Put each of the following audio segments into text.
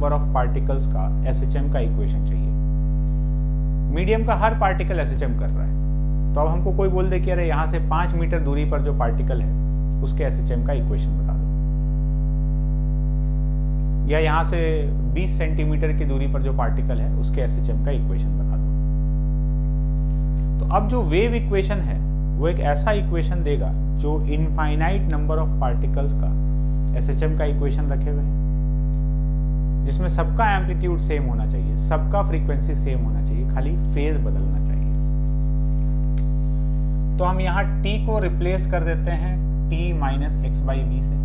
Number of particles का SHM का equation चाहिए। मीडियम का हर पार्टिकल SHM कर रहा है, तो अब हमको कोई बोल दे कि अरे यहाँ से 5 मीटर दूरी पर जो पार्टिकल है उसके SHM का इक्वेशन बता दो, या यहाँ से 20 सेंटीमीटर की दूरी पर जो पार्टिकल है उसके SHM का इक्वेशन बता दो। तो अब जो वेव इक्वेशन है वो एक ऐसा इक्वेशन देगा जो इनफाइनाइट नंबर ऑफ पार्टिकल्स का SHM का इक्वेशन रखे हुए हैं, जिसमें सबका एम्पलीट्यूड सेम होना चाहिए, सबका फ्रीक्वेंसी सेम होना चाहिए, खाली फेज बदलना चाहिए। तो हम यहाँ t को रिप्लेस कर देते हैं t माइनस x/v से,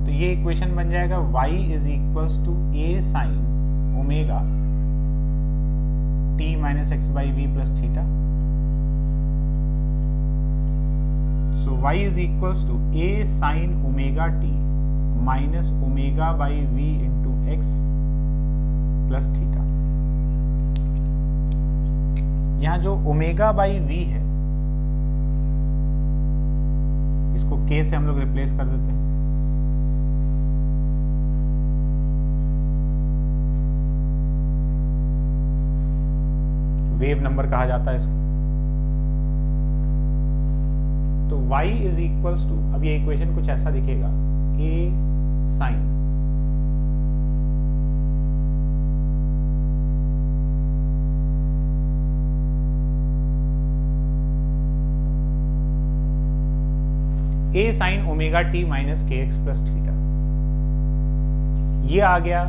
तो ये इक्वेशन बन जाएगा y is equals to a sine omega t minus x/v plus theta. So y is equals to a sin omega t minus omega by v into x plus theta। यहाँ जो omega by v है इसको k से हम लोग replace कर देते हैं। वेव नंबर कहा जाता है इसको। तो y इज इक्वल्स टू, अब ये इक्वेशन कुछ ऐसा दिखेगा, a sine omega T minus के एक्स प्लस थीटा। ये आ गया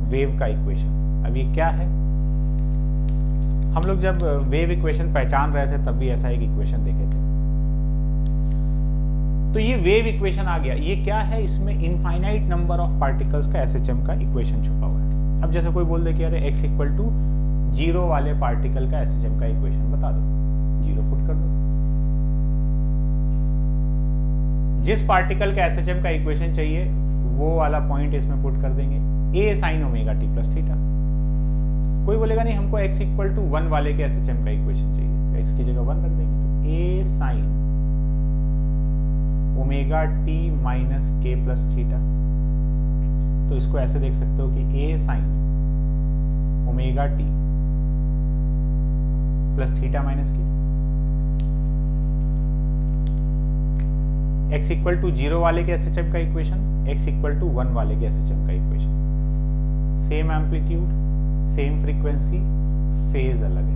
वेव का इक्वेशन। अब ये क्या है, हम लोग जब वेव इक्वेशन पहचान रहे थे तब भी ऐसा एक इक्वेशन देखे थे। तो ये वेव इक्वेशन आ गया। ये क्या है, इसमें इनफाइनाइट नंबर ऑफ पार्टिकल्स का SHM का इक्वेशन छुपा हुआ है। अब जैसे कोई बोल दे कि अरे x इक्वल टू 0 वाले पार्टिकल का SHM का इक्वेशन बता दो, 0 पुट कर दो। जिस पार्टिकल का SHM का इक्वेशन चाहिए वो वाला पॉइंट इसमें पुट कर देंगे, a sine omega t plus theta. कोई बोलेगा नहीं हमको x इक्वल टू 1 वाले के SHM का इक्वेशन चाहिए, तो x की जगह 1 रख देंगे, तो a sine omega T minus के प्लस थीटा। तो इसको ऐसे देख सकते हो कि a sine omega t plus theta minus के। x इक्वल टू 0 वाले के SHM का इक्वेशन, x इक्वल टू 1 वाले के SHM का equation. Same amplitude, same frequency, phase अलग है।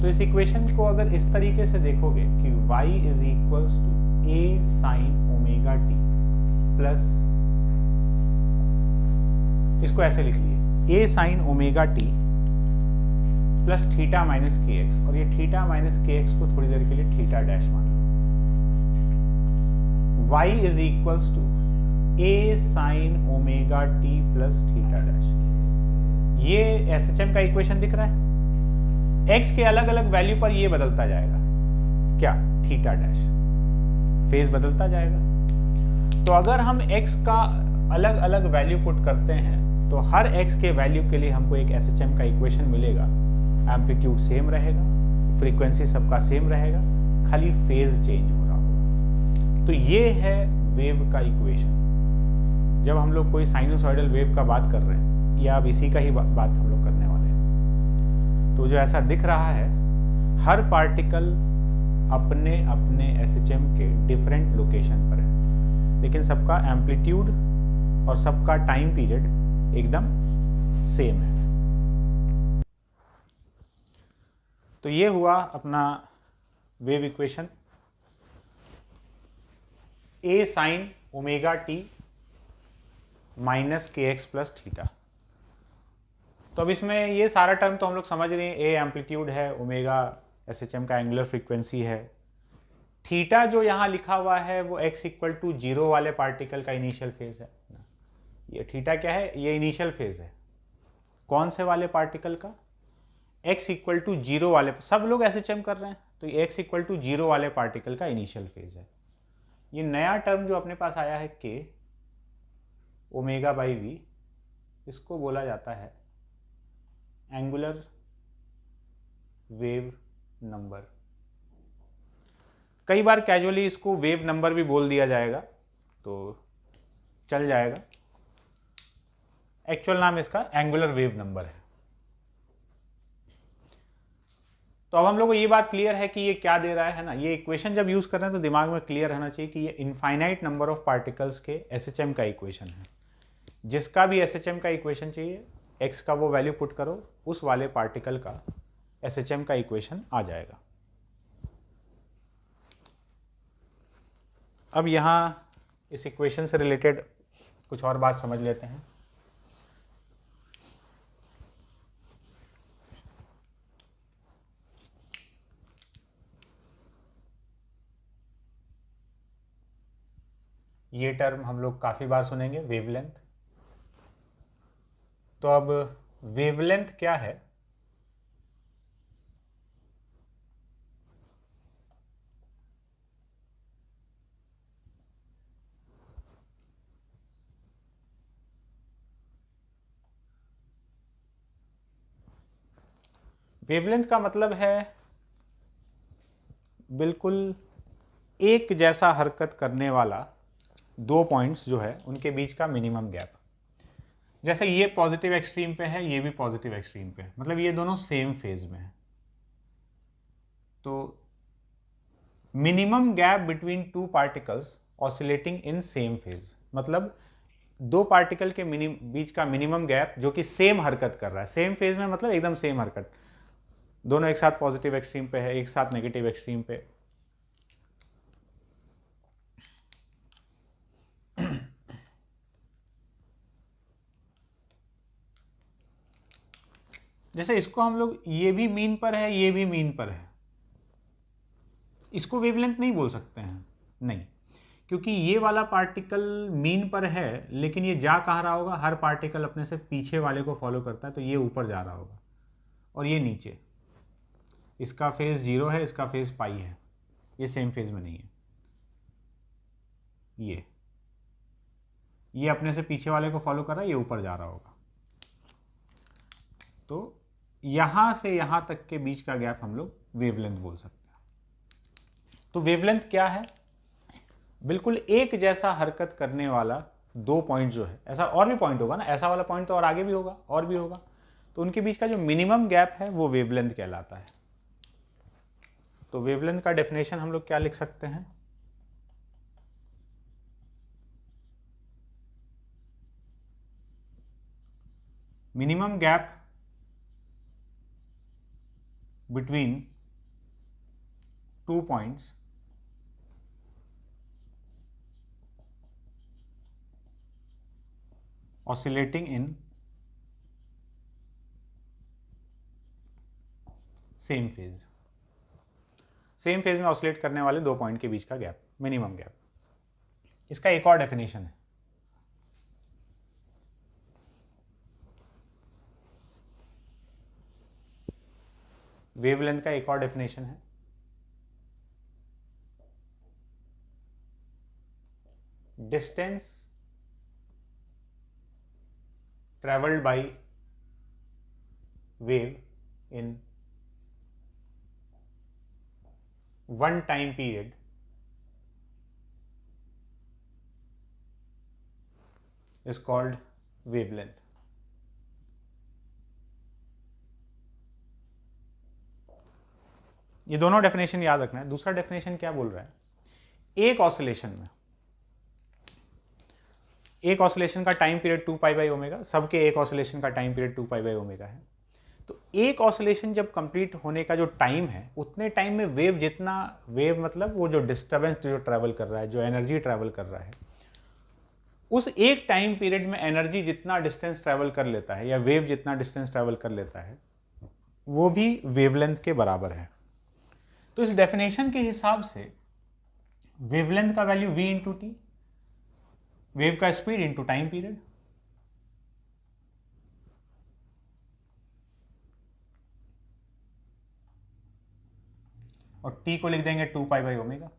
तो इस इक्वेशन को अगर इस तरीके से देखोगे कि y is equals to a sine omega t plus, इसको ऐसे लिख लिए a sine omega t plus theta minus के एक्स, और ये थीटा माइनस के एक्स को थोड़ी देर के लिए थीटा डैश मान लो। y is equals to a sine omega t plus theta dash. ये SHM का इक्वेशन दिख रहा है। x के अलग अलग वैल्यू पर ये बदलता जाएगा, क्या, थीटा डैश, फेज बदलता जाएगा। तो अगर हम x का अलग अलग वैल्यू पुट करते हैं तो हर x के वैल्यू के लिए हमको एक SHM का इक्वेशन मिलेगा। एम्पलीट्यूड सेम रहेगा, फ्रीक्वेंसी सबका सेम रहेगा, खाली फेज चेंज हो रहा होगा। तो ये है वेव का इक्वेशन। जब हम लोग कोई साइनोसॉइडल वेव का बात कर रहे हैं, या अब इसी का ही बात हम लोग करने वाले हैं, तो जो ऐसा दिख रहा है, हर पार्टिकल अपने अपने SHM के डिफरेंट लोकेशन पर है, लेकिन सबका एम्पलीट्यूड और सबका टाइम पीरियड एकदम सेम है। तो ये हुआ अपना wave equation, a sine omega T minus के एक्स प्लस थीटा। तो अब इसमें ये सारा टर्म तो हम लोग समझ रहे हैं, a एम्पलीट्यूड है, ओमेगा SHM का एंगुलर फ्रीक्वेंसी है, थीटा जो यहाँ लिखा हुआ है वो x इक्वल टू 0 वाले पार्टिकल का इनिशियल फेज है। ये थीटा क्या है, ये इनिशियल फेज है। कौन से वाले पार्टिकल का, x इक्वल टू 0 वाले, सब लोग SHM कर रहे हैं, तो ये x इक्वल टू 0 वाले पार्टिकल का इनिशियल फेज है। ये नया टर्म जो अपने पास आया है k ओमेगा बाई v, इसको बोला जाता है एंगुलर वेव नंबर। कई बार कैजुअली इसको वेव नंबर भी बोल दिया जाएगा, तो चल जाएगा। एक्चुअल नाम इसका एंगुलर वेव नंबर है। तो अब हम लोग को ये बात क्लियर है कि ये क्या दे रहा है ना। ये इक्वेशन जब यूज कर रहे हैं तो दिमाग में क्लियर रहना चाहिए कि ये इनफाइनाइट नंबर ऑफ पार्टिकल्स के एसएचएम का इक्वेशन है। जिसका भी एसएचएम का इक्वेशन चाहिए, एक्स का वो वैल्यू पुट करो, उस वाले पार्टिकल का एसएचएम का इक्वेशन आ जाएगा। अब यहां इस इक्वेशन से रिलेटेड कुछ और बात समझ लेते हैं। ये टर्म हम लोग काफी बार सुनेंगे, वेवलेंथ। तो अब वेवलेंथ क्या है? वेवलेंथ का मतलब है बिल्कुल एक जैसा हरकत करने वाला दो पॉइंट्स जो है उनके बीच का मिनिमम गैप। जैसे ये पॉजिटिव एक्सट्रीम पे है, ये भी पॉजिटिव एक्सट्रीम पे है, मतलब ये दोनों सेम फेज में है। तो minimum gap between two particles oscillating in same phase, मतलब दो पार्टिकल के बीच का मिनिमम गैप जो कि सेम हरकत कर रहा है। सेम फेज में मतलब एकदम सेम हरकत, दोनों एक साथ पॉजिटिव एक्सट्रीम पे है, एक साथ नेगेटिव एक्सट्रीम पे। जैसे इसको हम लोग, ये भी मीन पर है, ये भी मीन पर है, इसको वेवलेंथ नहीं बोल सकते हैं, नहीं, क्योंकि ये वाला पार्टिकल मीन पर है, लेकिन ये जा कहाँ रहा होगा, हर पार्टिकल अपने से पीछे वाले को फॉलो करता है, तो ये ऊपर जा रहा होगा और ये नीचे। इसका फेज 0 है, इसका फेज पाई है, ये सेम फेज में नहीं है। ये अपने से पीछे वाले को फॉलो कर रहा है, ये ऊपर जा रहा होगा। तो यहां से यहां तक के बीच का गैप हम लोग वेवलेंथ बोल सकते हैं। तो वेवलेंथ क्या है? बिल्कुल एक जैसा हरकत करने वाला दो पॉइंट जो है, ऐसा और भी पॉइंट होगा ना, ऐसा वाला पॉइंट तो और आगे भी होगा, और भी होगा, तो उनके बीच का जो मिनिमम गैप है वो वेवलेंथ कहलाता है। तो वेवलेंथ का डेफिनेशन हम लोग क्या लिख सकते हैं? Minimum gap between two points oscillating in same phase. Same phase में ऑसिलेट करने वाले दो पॉइंट के बीच का गैप, मिनिमम गैप। इसका एक और डेफिनेशन है। वेवलेंथ का एक और डेफिनेशन है, distance travelled by wave in one time period is called wavelength. ये दोनों डेफिनेशन याद रखना है। दूसरा डेफिनेशन क्या बोल रहा है? एक ऑसिलेशन में, एक ऑसिलेशन का time period 2 pi by omega, सबके एक ऑसिलेशन का time period 2 pi by omega है। तो एक ऑसिलेशन जब कंप्लीट होने का जो टाइम है, उतने टाइम में वेव जितना, वेव मतलब वो जो डिस्टर्बेंस जो ट्रैवल कर रहा है, जो एनर्जी ट्रैवल कर रहा है, उस एक टाइम पीरियड में एनर्जी जितना डिस्टेंस ट्रैवल कर लेता है, या वेव जितना डिस्टेंस ट्रैवल कर लेता है, वो भी वेवलेंथ के बराबर है। तो इस डेफिनेशन के हिसाब से वेवलेंथ का value v into T, wave का स्पीड इंटू टाइम पीरियड, और t को लिख देंगे 2 पाई बाई ओमेगा।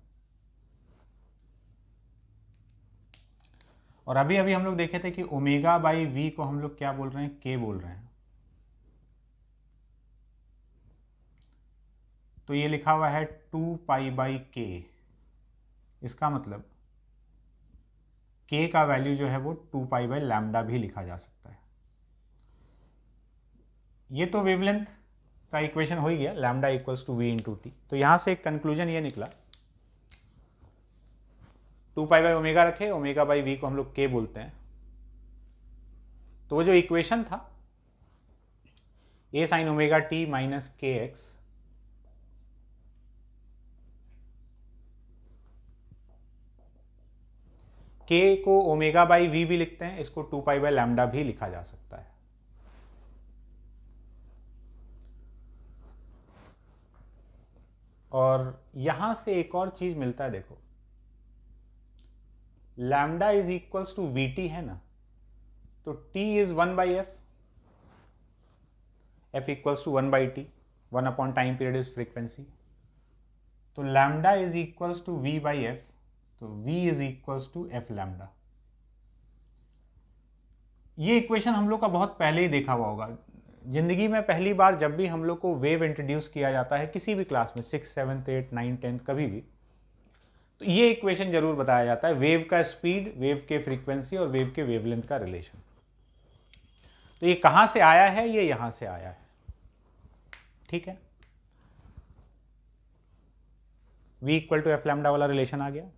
और अभी अभी हम लोग देखे थे कि ओमेगा बाई वी को हम लोग क्या बोल रहे हैं? k बोल रहे हैं। तो ये लिखा हुआ है 2 पाई बाई k। इसका मतलब k का वैल्यू जो है वो 2π/λ भी लिखा जा सकता है। ये तो वेवलेंथ का इक्वेशन हो ही गया, lambda equals to v into t. तो यहां से एक कंक्लूजन ये निकला, 2π/ω रखे, ω/v को हम लोग k बोलते हैं। तो वो जो इक्वेशन था a sin ωt minus kx k को ω/v भी लिखते हैं, इसको 2π/λ भी लिखा जा सकता है। और यहां से एक और चीज मिलता है, देखो lambda is equals to V T है ना, तो t is 1/f, f equals to 1/t, 1 time period is frequency. तो lambda is equals to v/f, तो v is equals to f lambda. ये इक्वेशन हम लोग का बहुत पहले ही देखा हुआ होगा। जिंदगी में पहली बार जब भी हम लोग को वेव इंट्रोड्यूस किया जाता है किसी भी क्लास में, 6, 7, 8, 9, 10 कभी भी, तो ये इक्वेशन जरूर बताया जाता है, वेव का स्पीड, वेव के फ्रीक्वेंसी और वेव के वेवलेंथ का रिलेशन। तो ये कहां से आया है? ये यहां से आया है, ठीक है। v equal to f lambda वाला रिलेशन आ गया,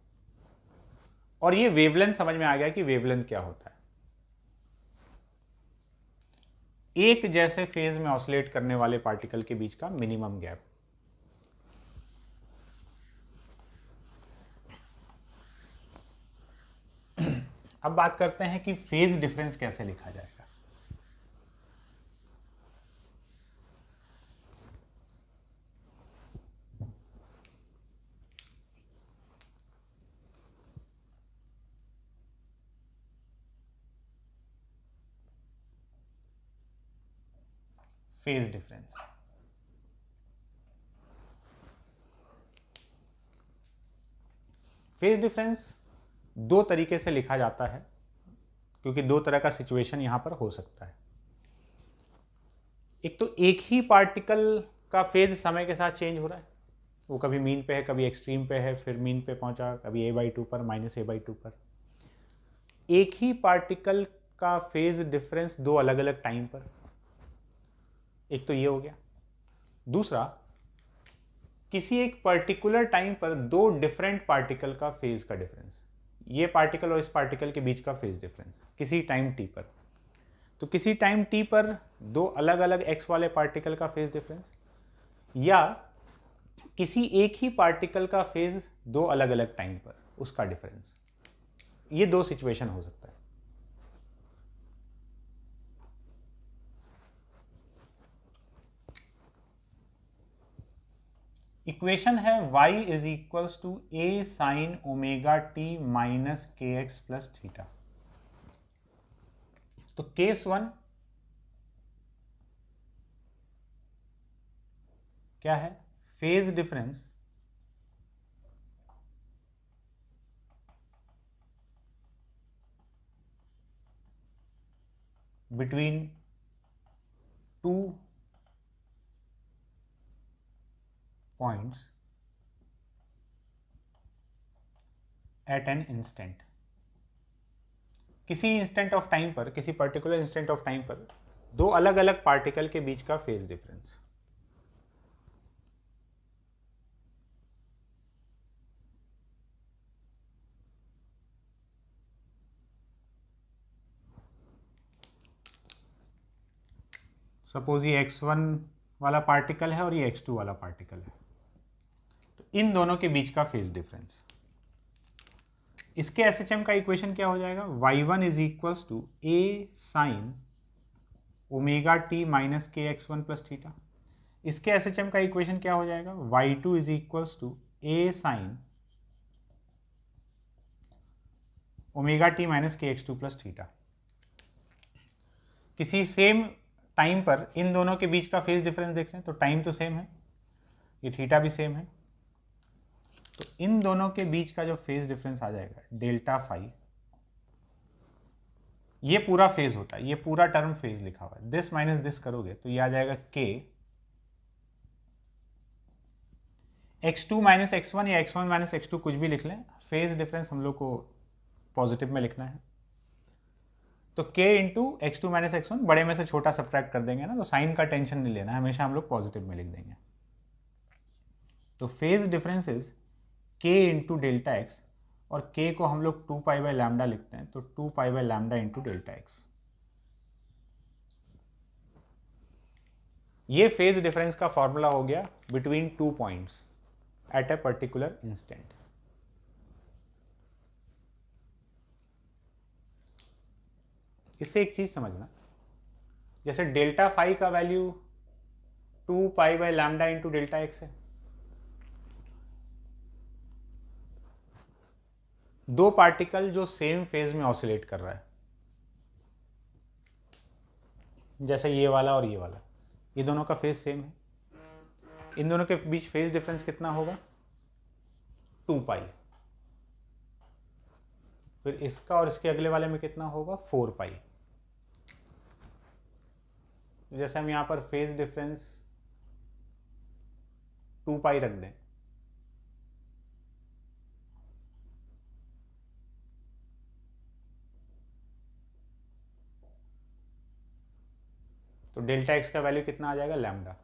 और ये वेवलेंथ समझ में आ गया कि वेवलेंथ क्या होता है। एक जैसे फेज में ऑसिलेट करने वाले पार्टिकल के बीच का मिनिमम गैप। अब बात करते हैं कि फेज डिफरेंस कैसे लिखा जाएगा। फेज डिफरेंस, फेज डिफरेंस दो तरीके से लिखा जाता है, क्योंकि दो तरह का सिचुएशन यहां पर हो सकता है। एक तो एक ही पार्टिकल का फेज समय के साथ चेंज हो रहा है, वो कभी मीन पे है, कभी एक्सट्रीम पे है, फिर मीन पे पहुंचा, कभी a/2 पर, -a/2 पर। एक ही पार्टिकल का फेज डिफरेंस दो अलग अलग टाइम पर, एक तो ये हो गया। दूसरा, किसी एक पर्टिकुलर टाइम पर दो डिफरेंट पार्टिकल का फेज का डिफरेंस, ये पार्टिकल और इस पार्टिकल के बीच का फेज डिफरेंस किसी टाइम t पर। तो किसी टाइम t पर दो अलग अलग x वाले पार्टिकल का फेज डिफरेंस, या किसी एक ही पार्टिकल का फेज दो अलग अलग टाइम पर, उसका डिफरेंस। ये दो सिचुएशन हो सकता है। इक्वेशन है y is equals to a sin ωt minus kx plus theta. तो केस 1 क्या है? Phase difference between two points at an instant. किसी इंस्टेंट ऑफ टाइम पर, किसी पर्टिकुलर इंस्टेंट ऑफ टाइम पर दो अलग अलग पार्टिकल के बीच का फेज डिफरेंस। सपोज ये x1 वाला पार्टिकल है और ये x2 वाला पार्टिकल है, तो इन दोनों के बीच का फेज डिफरेंस। इसके SHM का इक्वेशन क्या हो जाएगा? y1 is equals to a sine ωt minus kx1 plus theta. इसके SHM का इक्वेशन क्या हो जाएगा? y2 is equals to a sine ωt minus kx2 plus theta. किसी सेम टाइम पर इन दोनों के बीच का फेज डिफरेंस देख रहे हैं, तो टाइम तो सेम है, ये थीटा भी सेम है, तो इन दोनों के बीच का जो फेज डिफरेंस आ जाएगा डेल्टा फाई, ये पूरा फेज होता है, ये पूरा टर्म फेज लिखा हुआ है। दिस माइनस दिस करोगे तो ये आ जाएगा k x2 माइनस x1 या x1 माइनस x2 कुछ भी लिख लें, फेज डिफरेंस हम लोग को पॉजिटिव में लिखना है। तो k into x2 minus x1, बड़े में से छोटा सब्ट्रैक्ट कर देंगे ना, तो साइन का टेंशन नहीं लेना, हमेशा हम लोग पॉजिटिव में लिख देंगे। तो phase difference is k into delta x, और k को हम लोग 2 पाई बाय लैम्डा लिखते हैं, तो 2 pi by lambda into delta x. ये फेज डिफरेंस का फॉर्मूला हो गया between 2 points at a particular instant. इससे एक चीज समझना, जैसे डेल्टा फाई का value 2 pi by lambda into delta x है। दो पार्टिकल जो सेम फेज में ऑसिलेट कर रहा है, जैसे ये वाला और ये वाला, ये दोनों का फेज सेम है, इन दोनों के बीच फेज डिफरेंस कितना होगा? 2 पाई। फिर इसका और इसके अगले वाले में कितना होगा? 4 पाई। जैसे हम यहां पर फेज डिफरेंस 2 पाई रख दें, तो डेल्टा एक्स का वैल्यू कितना आ जाएगा? लैम्डा।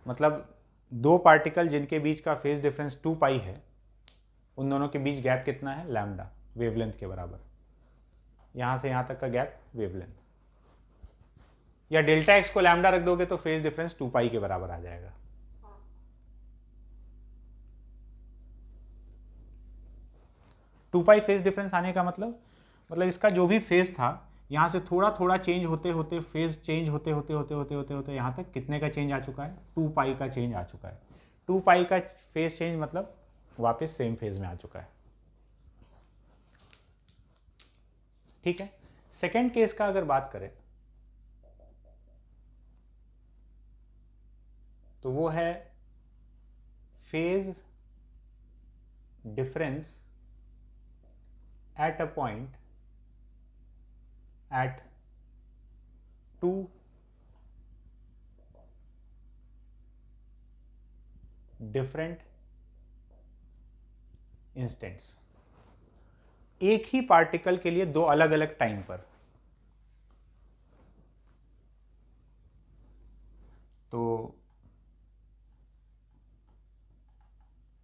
मतलब दो पार्टिकल जिनके बीच का फेज डिफरेंस 2 पाई है, उन दोनों के बीच गैप कितना है? लैम्डा, वेवलेंथ के बराबर। यहां से यहां तक का गैप वेवलेंथ। या डेल्टा एक्स को लैम्डा रख दोगे तो फेज डिफरेंस 2 पाई के बराबर आ जाएगा। टू पाई फेज डिफरेंस आने का मतलब इसका जो भी फेज था, यहां से थोड़ा थोड़ा चेंज होते होते, फेज चेंज होते होते होते होते होते होते यहां तक कितने का चेंज आ चुका है? 2 पाई का चेंज आ चुका है। 2 पाई का फेज चेंज मतलब वापस सेम फेज में आ चुका है। ठीक है। सेकेंड केस का अगर बात करें तो वो है phase difference at a point at 2 different instants, एक ही पार्टिकल के लिए दो अलग अलग टाइम पर। तो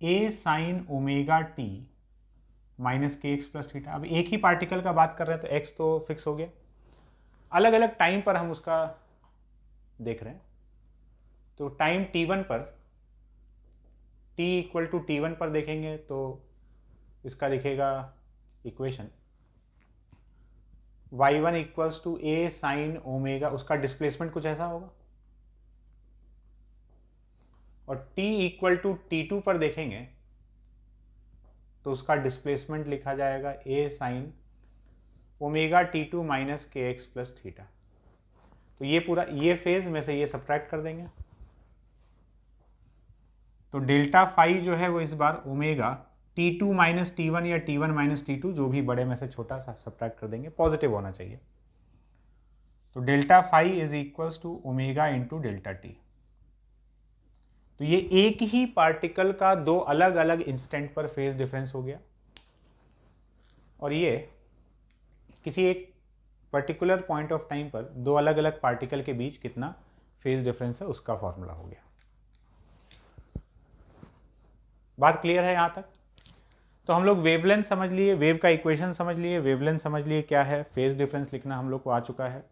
a sin omega T minus के एक्स प्लस थीटा, अब एक ही पार्टिकल का बात कर रहे हैं तो एक्स तो फिक्स हो गया, अलग अलग टाइम पर हम उसका देख रहे हैं। तो टाइम t1 पर, t इक्वल टू t1 पर देखेंगे तो इसका दिखेगा equation y1 equals to a sine omega, उसका डिस्प्लेसमेंट कुछ ऐसा होगा। और t इक्वल टू t2 पर देखेंगे तो उसका डिस्प्लेसमेंट लिखा जाएगा a sine omega t2 minus के एक्स प्लस थीटा। तो ये पूरा, ये फेज में से ये सब्ट्रैक्ट कर देंगे, तो डेल्टा फाई जो है वो इस बार ओमेगा t2 माइनस t1 या t1 माइनस t2, जो भी बड़े में से छोटा सा सब्ट्रैक्ट कर देंगे, पॉजिटिव होना चाहिए। तो delta phi is equals to omega into delta t. तो ये एक ही पार्टिकल का दो अलग अलग इंस्टेंट पर फेज डिफरेंस हो गया, और ये किसी एक पर्टिकुलर पॉइंट ऑफ टाइम पर दो अलग अलग पार्टिकल के बीच कितना फेज डिफरेंस है उसका फॉर्मूला हो गया। बात क्लियर है यहां तक? तो हम लोग वेवलेंथ समझ लिए, वेव का इक्वेशन समझ लिए, वेवलेंथ समझ लिए क्या है, फेज डिफरेंस लिखना हम लोग को आ चुका है।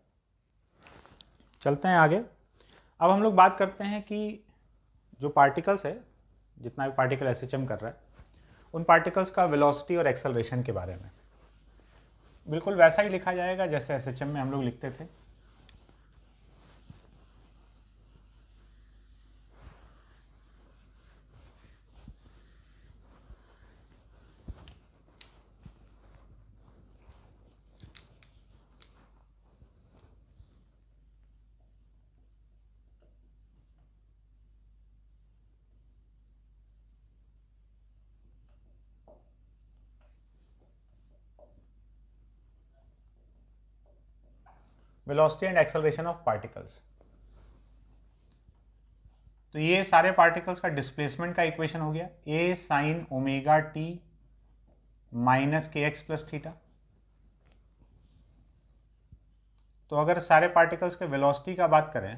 चलते हैं आगे। अब हम लोग बात करते हैं कि जो पार्टिकल्स है, जितना भी पार्टिकल एसएचएम कर रहा है, उन पार्टिकल्स का वेलोसिटी और एक्सेलरेशन के बारे में। बिल्कुल वैसा ही लिखा जाएगा जैसे एसएचएम में हम लोग लिखते थे। Velocity and acceleration of particles. तो ये सारे पार्टिकल्स का डिस्प्लेसमेंट का इक्वेशन हो गया a sine omega T minus के एक्स प्लस थीटा। तो अगर सारे पार्टिकल्स के वेलोसिटी का बात करें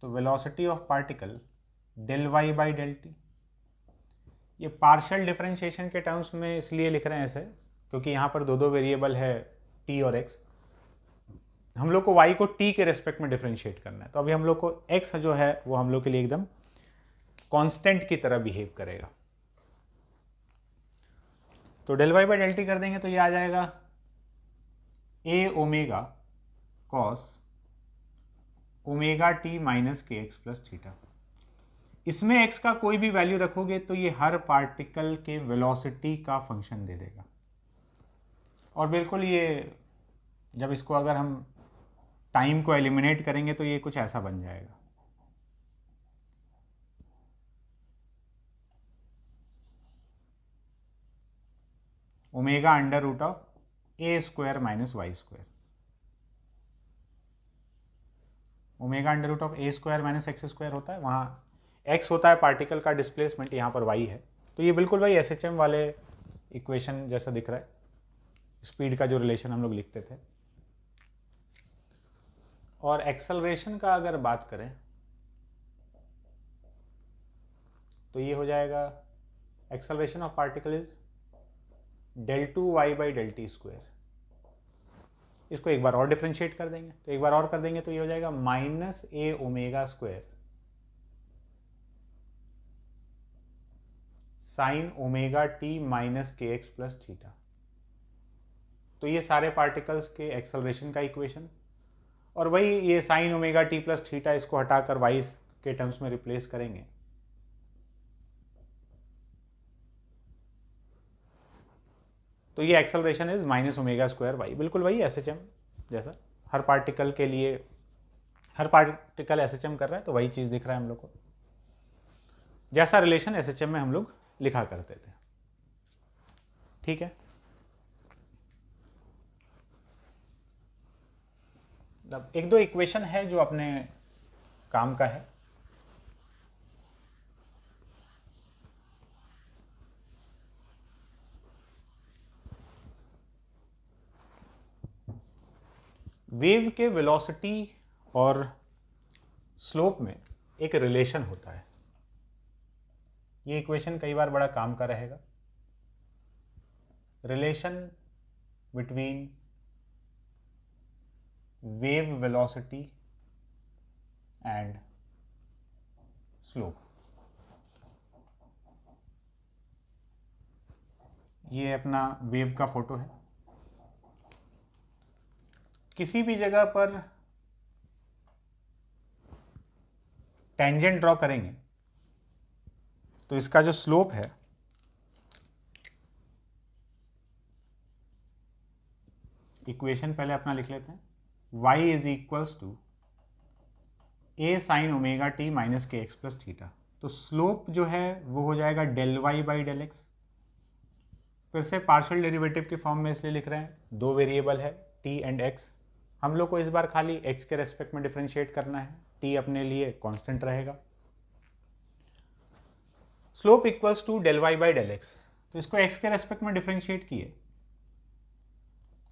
तो velocity of particle del Y by del t. ये पार्शियल डिफरेंशिएशन के टर्म्स में इसलिए लिख रहे हैं ऐसे क्योंकि यहाँ पर दो वेरिएबल है टी और एक्स। हम लोग को y को t के रेस्पेक्ट में डिफरेंशिएट करना है, तो अभी हम लोग को x जो है वो हम लोग के लिए एकदम कांस्टेंट की तरह बिहेव करेगा। तो del Y by del t कर देंगे तो ये आ जाएगा a omega cos omega T minus के एक्स प्लस थीटा। इसमें x का कोई भी वैल्यू रखोगे तो ये हर पार्टिकल के वेलोसिटी का फंक्शन दे देगा। और बिल्कुल ये जब इसको अगर हम टाइम को एलिमिनेट करेंगे तो ये कुछ ऐसा बन जाएगा। Omega under root of a square minus y square. Omega under root of a square minus x square होता है, वहाँ एक्स होता है पार्टिकल का डिस्प्लेसमेंट, यहाँ पर वाई है। तो ये बिल्कुल वही एसएचएम वाले इक्वेशन जैसा दिख रहा है, स्पीड का जो रिलेशन हम लोग लिखते थे। और एक्सेलरेशन का अगर बात करें तो ये हो जाएगा acceleration of particle is del two y by del t square. इसको एक बार और डिफरेंशिएट कर देंगे, तो एक बार और कर देंगे तो ये हो जाएगा minus A omega square sine omega T minus के एक्स प्लस थीटा। तो ये सारे पार्टिकल्स के एक्सेलरेशन का इक्वेशन, और वही ये sign omega t plus theta इसको हटाकर वाई के टर्म्स में रिप्लेस करेंगे। तो ये acceleration is minus omega square y, बिल्कुल वही एसएचएम जैसा हर पार्टिकल के लिए, हर पार्टिकल एसएचएम कर रहा है तो वही चीज दिख रहा है हम लोग को, जैसा रिलेशन एसएचएम में हम लोग लिखा करते थे। ठीक है, अब एक दो इक्वेशन है जो अपने काम का है। वेव के वेलोसिटी और स्लोप में एक रिलेशन होता है। ये इक्वेशन कई बार बड़ा काम का रहेगा। Relation between wave velocity and slope. ये अपना वेव का फोटो है। किसी भी जगह पर टेंजेंट ड्रॉ करेंगे तो इसका जो स्लोप है इक्वेशन पहले अपना लिख लेते हैं, y is equals to a sine omega T minus के एक्स प्लस थीटा। तो स्लोप जो है वो हो जाएगा del Y by del x. फिर से पार्शियल डेरिवेटिव के फॉर्म में इसलिए लिख रहे हैं, दो वेरिएबल है t एंड x। हम लोग को इस बार खाली x के रेस्पेक्ट में डिफरेंशिएट करना है, t अपने लिए कांस्टेंट रहेगा। Slope equals to del Y by del x. तो इसको x के रेस्पेक्ट में डिफरेंशिएट किए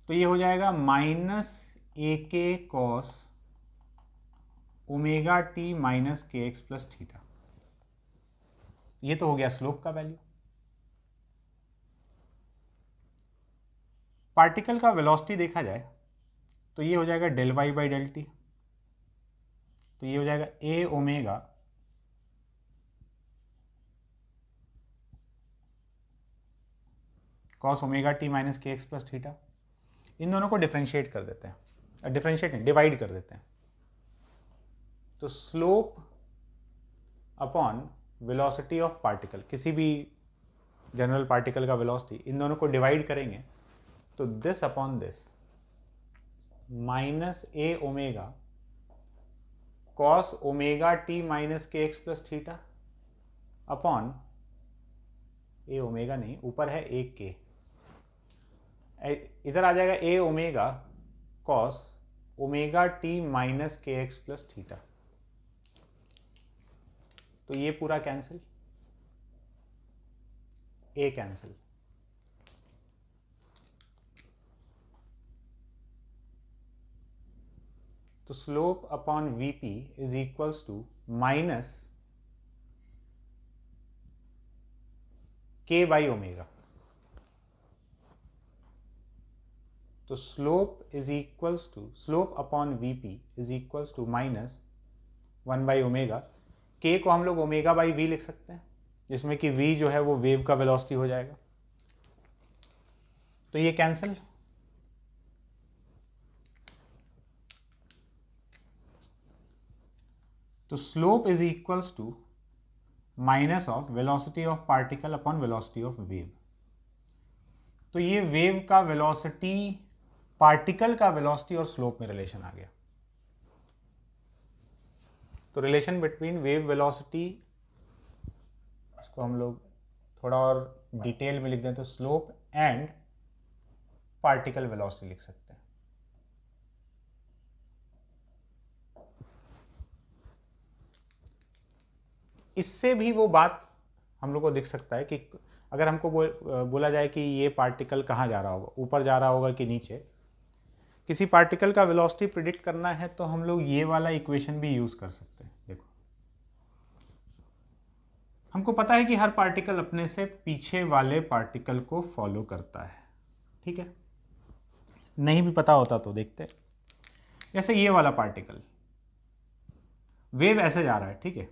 तो ये हो जाएगा माइनस ए के कॉस ओमेगा टी माइनस के एक्स प्लस थीटा। ये तो हो गया स्लोप का वैल्यू। पार्टिकल का वेलोसिटी देखा जाए तो ये हो जाएगा del Y by del T. तो ये हो जाएगा A omega cos omega T minus के एक्स प्लस थीटा। इन दोनों को डिफरेंशिएट कर देते हैं, डिफरेंशिएट नहीं डिवाइड कर देते हैं। तो slope upon velocity of particle, किसी भी जनरल पार्टिकल का वेलोसिटी, इन दोनों को डिवाइड करेंगे तो this upon this minus A omega cos omega T minus के x plus theta upon A omega नहीं, ऊपर है ए के, इधर आ जाएगा A omega cos omega T minus के एक्स प्लस थीटा। तो ये पूरा कैंसिल, ए कैंसिल, तो slope upon VP is equals to minus के बाई ओमेगा। तो slope is equals to slope upon VP is equals to minus 1 by omega. K को हम लोग ओमेगा बाई वी लिख सकते हैं, जिसमें कि वी जो है वो वेव का वेलोसिटी हो जाएगा। तो ये कैंसिल, तो slope is equals to minus of velocity of particle upon velocity of wave. तो ये वेव का वेलोसिटी, पार्टिकल का वेलोसिटी और स्लोप में रिलेशन आ गया। तो रिलेशन बिटवीन वेव वेलोसिटी, इसको हम लोग थोड़ा और डिटेल में लिख दें तो स्लोप एंड पार्टिकल वेलोसिटी लिख सकते हैं। इससे भी वो बात हम लोग को दिख सकता है कि अगर हमको बोला जाए कि ये पार्टिकल कहाँ जा रहा होगा, ऊपर जा रहा होगा कि नीचे, किसी पार्टिकल का वेलोसिटी प्रिडिक्ट करना है तो हम लोग ये वाला इक्वेशन भी यूज कर सकते हैं। देखो, हमको पता है कि हर पार्टिकल अपने से पीछे वाले पार्टिकल को फॉलो करता है, ठीक है। नहीं भी पता होता तो देखते, जैसे ये वाला पार्टिकल, वेव ऐसे जा रहा है, ठीक है।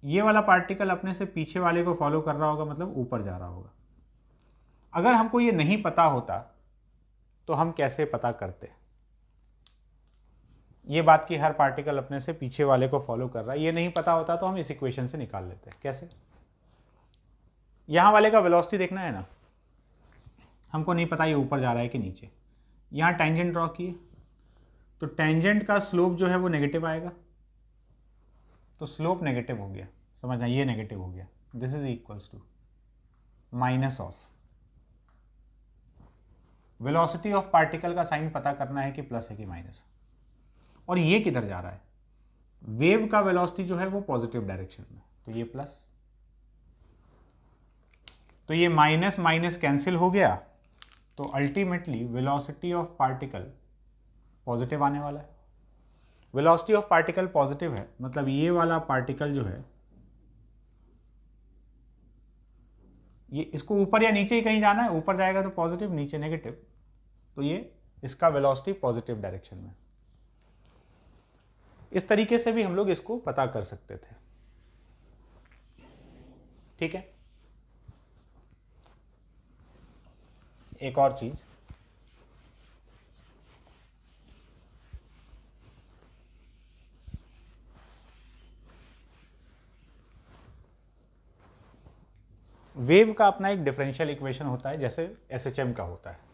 ये वाला पार्टिकल अपने से पीछे वाले को फॉलो कर रहा होगा, मतलब ऊपर जा रहा होगा। अगर हमको ये नहीं पता होता तो हम कैसे पता करते ये बात कि हर पार्टिकल अपने से पीछे वाले को फॉलो कर रहा है? ये नहीं पता होता तो हम इस इक्वेशन से निकाल लेते हैं। कैसे? यहां वाले का वेलोसिटी देखना है ना, हमको नहीं पता ये ऊपर जा रहा है कि नीचे। यहां टेंजेंट ड्रॉ किए तो टेंजेंट का स्लोप जो है वो नेगेटिव आएगा, तो स्लोप नेगेटिव हो गया, समझना, ये नेगेटिव हो गया। This is equals to minus of velocity of particle का साइन पता करना है कि प्लस है कि माइनस। और ये किधर जा रहा है? वेव का वेलोसिटी जो है वो पॉजिटिव डायरेक्शन में, तो ये प्लस, तो ये माइनस माइनस कैंसिल हो गया, तो ultimately velocity of particle positive आने वाला है। वेलोसिटी ऑफ पार्टिकल पॉजिटिव है, मतलब ये वाला पार्टिकल जो है ये, इसको ऊपर या नीचे ही कहीं जाना है, ऊपर जाएगा तो पॉजिटिव, नीचे नेगेटिव, तो ये इसका वेलोसिटी पॉजिटिव डायरेक्शन में। इस तरीके से भी हम लोग इसको पता कर सकते थे, ठीक है। एक और चीज, वेव का अपना एक डिफरेंशियल इक्वेशन होता है, जैसे एसएचएम का होता है।